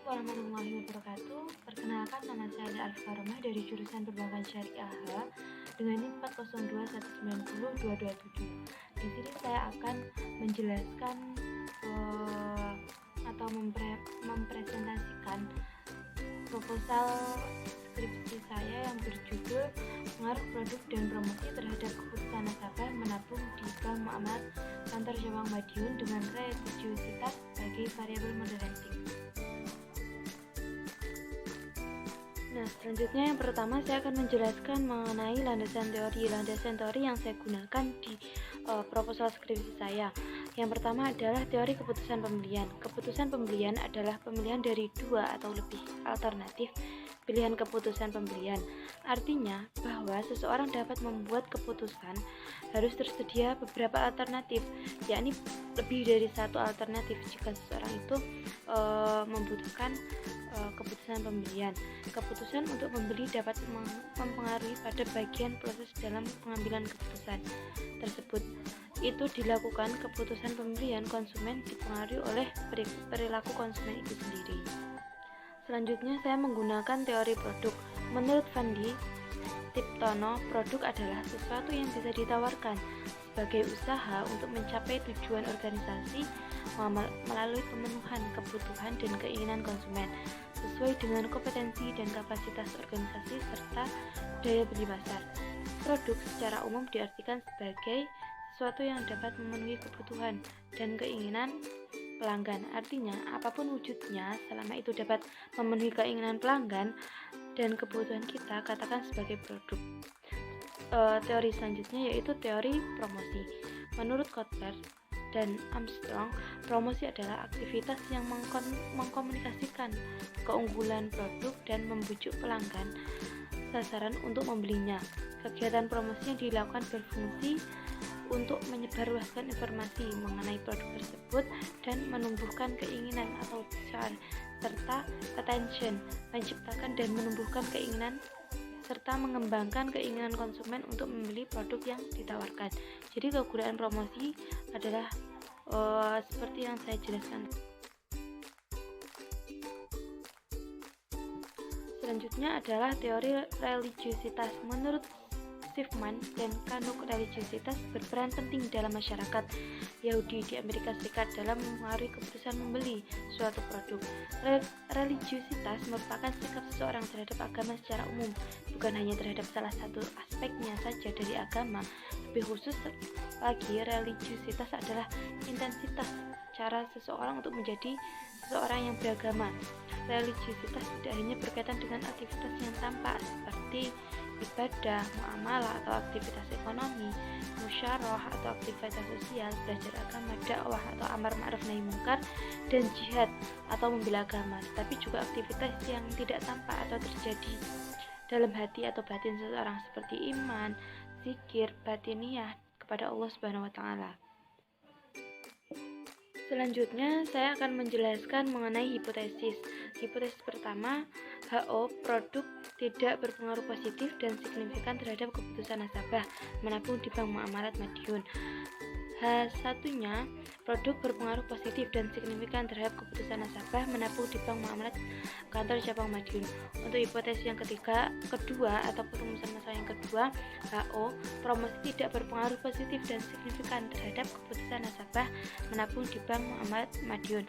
Warahmatullahi wabarakatuh. Perkenalkan, nama saya Lia Alfaromah dari jurusan Perbankan Syariah dengan NIM 402190227. Di sini saya akan menjelaskan atau mempresentasikan proposal skripsi saya yang berjudul Pengaruh Produk dan Promosi Terhadap Keputusan Nasabah Menabung di Bank Muamalat Kantor Cabang Madiun dengan religiusitas sebagai variabel moderating. Nah, selanjutnya yang pertama saya akan menjelaskan mengenai landasan teori. Landasan teori yang saya gunakan di proposal skripsi saya. Yang pertama adalah teori keputusan pembelian. Keputusan pembelian adalah pemilihan dari dua atau lebih alternatif pilihan keputusan pembelian. Artinya bahwa seseorang dapat membuat keputusan harus tersedia beberapa alternatif, yakni lebih dari satu alternatif jika seseorang itu membutuhkan keputusan pembelian. Keputusan untuk membeli dapat mempengaruhi pada bagian proses dalam pengambilan keputusan tersebut. Itu dilakukan keputusan pembelian konsumen dipengaruhi oleh perilaku konsumen itu sendiri. Selanjutnya saya menggunakan teori produk. Menurut Fandi Tiptono, produk adalah sesuatu yang bisa ditawarkan sebagai usaha untuk mencapai tujuan organisasi melalui pemenuhan kebutuhan dan keinginan konsumen sesuai dengan kompetensi dan kapasitas organisasi serta daya beli pasar. Produk secara umum diartikan sebagai sesuatu yang dapat memenuhi kebutuhan dan keinginan pelanggan. Artinya, apapun wujudnya, selama itu dapat memenuhi keinginan pelanggan dan kebutuhan kita, katakan sebagai produk. Teori selanjutnya yaitu teori promosi. Menurut Kotler dan Armstrong, promosi adalah aktivitas yang mengkomunikasikan keunggulan produk dan membujuk pelanggan sasaran untuk membelinya. Kegiatan promosi yang dilakukan berfungsi untuk menyebarluaskan informasi mengenai produk tersebut dan menumbuhkan keinginan atau desire serta attention, menciptakan dan menumbuhkan keinginan serta mengembangkan keinginan konsumen untuk membeli produk yang ditawarkan. Jadi kegunaan promosi adalah seperti yang saya jelaskan. Selanjutnya adalah teori religiusitas. Menurut Schiffman dan Kanuk, religiusitas berperan penting dalam masyarakat Yahudi di Amerika Serikat dalam mempengaruhi keputusan membeli suatu produk. Religiusitas merupakan sikap seseorang terhadap agama secara umum, bukan hanya terhadap salah satu aspeknya saja dari agama. Lebih khusus lagi, religiusitas adalah intensitas cara seseorang untuk menjadi seseorang yang beragama. Religiusitas tidak hanya berkaitan dengan aktivitas yang tampak seperti ibadah, muamalah atau aktivitas ekonomi, musyawarah atau aktivitas sosial, belajar agama, dakwah atau amar ma'ruf nahi munkar, dan jihad atau membela agama, tapi juga aktivitas yang tidak tampak atau terjadi dalam hati atau batin seseorang seperti iman, zikir, batiniyah kepada Allah Subhanahu wa taala. Selanjutnya saya akan menjelaskan mengenai hipotesis. Hipotesis pertama, HO produk tidak berpengaruh positif dan signifikan terhadap keputusan nasabah menabung di Bank Muamalat Madiun. H1-nya, produk berpengaruh positif dan signifikan terhadap keputusan nasabah menabung di Bank Muamalat Kantor Cabang Madiun. Untuk hipotesis yang kedua atau perumusan masalah yang kedua, HO promosi tidak berpengaruh positif dan signifikan terhadap keputusan nasabah menabung di Bank Muamalat Madiun.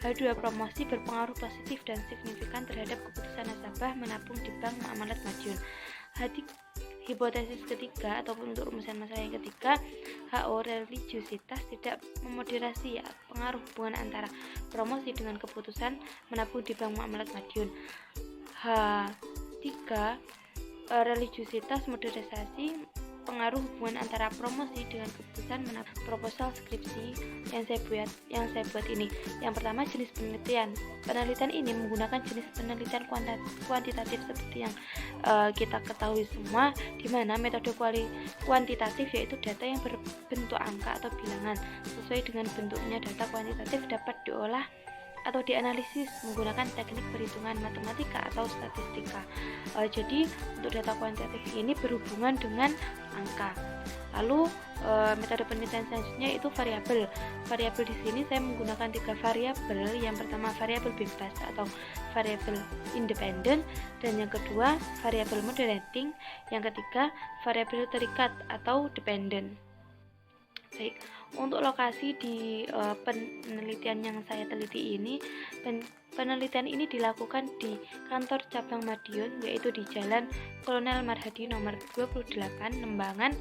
H2 promosi berpengaruh positif dan signifikan terhadap keputusan nasabah menabung di Bank Muamalat Madiun. Hipotesis ketiga ataupun untuk rumusan masalah yang ketiga, HO religiusitas tidak memoderasi pengaruh hubungan antara promosi dengan keputusan menabung di Bank Muamalat Madiun. H3 religiusitas modernisasi pengaruh hubungan antara promosi dengan keputusan menabung. Proposal skripsi yang saya buat ini. Yang pertama, jenis penelitian. Penelitian ini menggunakan jenis penelitian kuantitatif seperti yang kita ketahui semua, di mana metode kuantitatif yaitu data yang berbentuk angka atau bilangan. Sesuai dengan bentuknya, data kuantitatif dapat diolah atau dianalisis menggunakan teknik perhitungan matematika atau statistika. Jadi untuk data kuantitatif ini berhubungan dengan angka. Lalu metode penelitian selanjutnya itu variabel. Variabel di sini saya menggunakan 3 variabel. Yang pertama variabel bebas atau variabel independen, dan yang kedua variabel moderating, yang ketiga variabel terikat atau dependen. Baik, untuk lokasi di penelitian yang saya teliti ini, penelitian ini dilakukan di kantor cabang Madiun, yaitu di Jalan Kolonel Marhadi nomor 28, Nembangan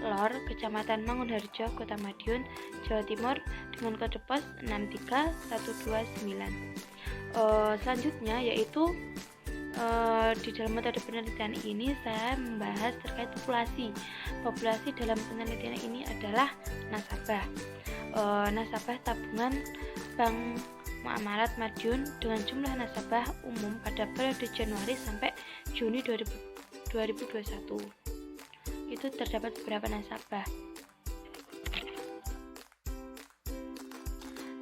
Lor, Kecamatan Mangunharjo, Kota Madiun, Jawa Timur, dengan kode pos 63129. Selanjutnya yaitu di dalam metode penelitian ini saya membahas terkait populasi. Populasi dalam penelitian ini adalah nasabah. Nasabah tabungan Bank Muamalat Madiun dengan jumlah nasabah umum pada periode Januari sampai Juni 2021. Itu terdapat beberapa nasabah.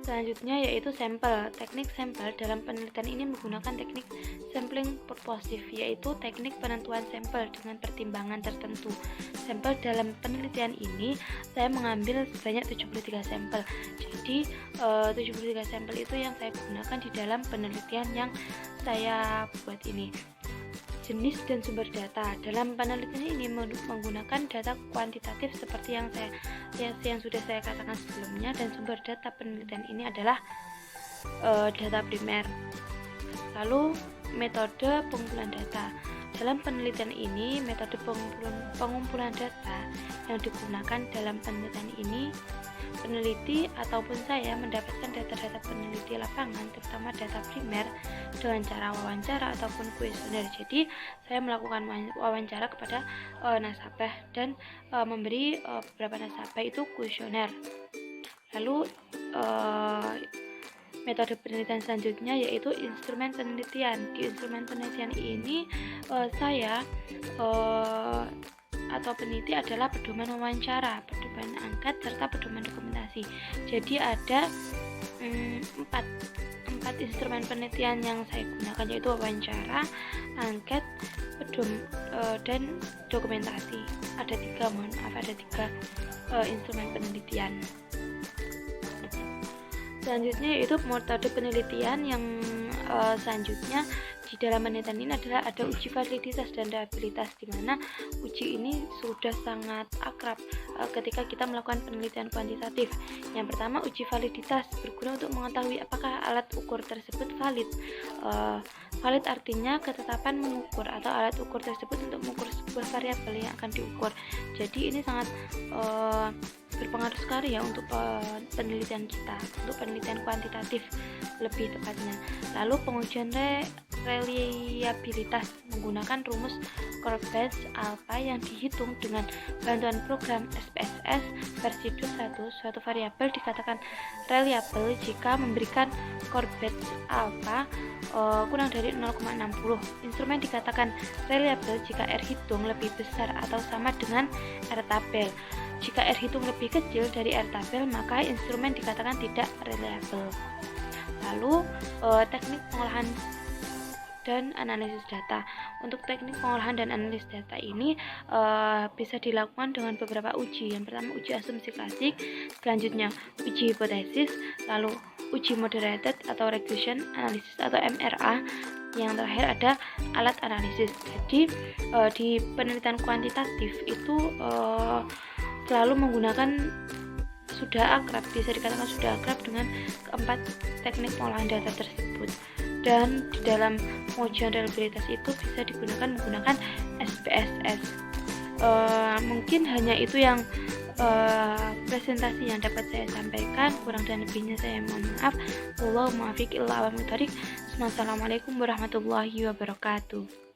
Selanjutnya yaitu sampel. Teknik sampel dalam penelitian ini menggunakan teknik sampling purposive, yaitu teknik penentuan sampel dengan pertimbangan tertentu. Sampel dalam penelitian ini saya mengambil sebanyak 73 sampel. Jadi 73 sampel itu yang saya gunakan di dalam penelitian yang saya buat ini. Jenis dan sumber data dalam penelitian ini menggunakan data kuantitatif seperti yang sudah saya katakan sebelumnya, dan sumber data penelitian ini adalah data primer. Lalu metode pengumpulan data. Dalam penelitian ini metode pengumpulan data yang digunakan dalam penelitian ini, peneliti ataupun saya mendapatkan data-data peneliti lapangan, terutama data primer, dengan cara wawancara ataupun kuesioner. Jadi saya melakukan wawancara kepada nasabah dan memberi beberapa nasabah itu kuesioner. Lalu metode penelitian selanjutnya yaitu instrumen penelitian. Di instrumen penelitian ini saya atau peneliti adalah pedoman wawancara, pedoman angkat, serta pedoman dokumentasi. Jadi ada empat instrumen penelitian yang saya gunakan, yaitu wawancara, angket, dan dokumentasi. Ada tiga instrumen penelitian. Selanjutnya yaitu metode penelitian yang selanjutnya di dalam penelitian ini adalah ada uji validitas dan reliabilitas, di mana uji ini sudah sangat akrab ketika kita melakukan penelitian kuantitatif. Yang pertama, uji validitas berguna untuk mengetahui apakah alat ukur tersebut valid. Valid artinya ketetapan mengukur atau alat ukur tersebut untuk mengukur sebuah variabel yang akan diukur. Jadi ini sangat berpengaruh sekali ya untuk penelitian kita, untuk penelitian kuantitatif lebih tepatnya. Lalu pengujian reliabilitas menggunakan rumus Corbett alpha yang dihitung dengan bantuan program SPSS versi 21. Suatu variabel dikatakan reliable jika memberikan Corbett alpha kurang dari 0,60. Instrumen dikatakan reliable jika R hitung lebih besar atau sama dengan R tabel. Jika R hitung lebih kecil dari R tabel, maka instrumen dikatakan tidak reliable. Lalu teknik pengolahan dan analisis data. Untuk teknik pengolahan dan analisis data ini bisa dilakukan dengan beberapa uji. Yang pertama, uji asumsi klasik, selanjutnya uji hipotesis, lalu uji moderated atau regression analysis atau MRA, yang terakhir ada alat analisis. Jadi di penelitian kuantitatif itu selalu menggunakan bisa dikatakan sudah akrab dengan keempat teknik pengolahan data tersebut. Dan di dalam pengujian reliabilitas itu bisa digunakan menggunakan SPSS. Mungkin hanya itu yang presentasi yang dapat saya sampaikan. Kurang dan lebihnya saya mohon maaf. Wallahu muwaffiq ila aqwamit thoriq. Wassalamualaikum warahmatullahi wabarakatuh.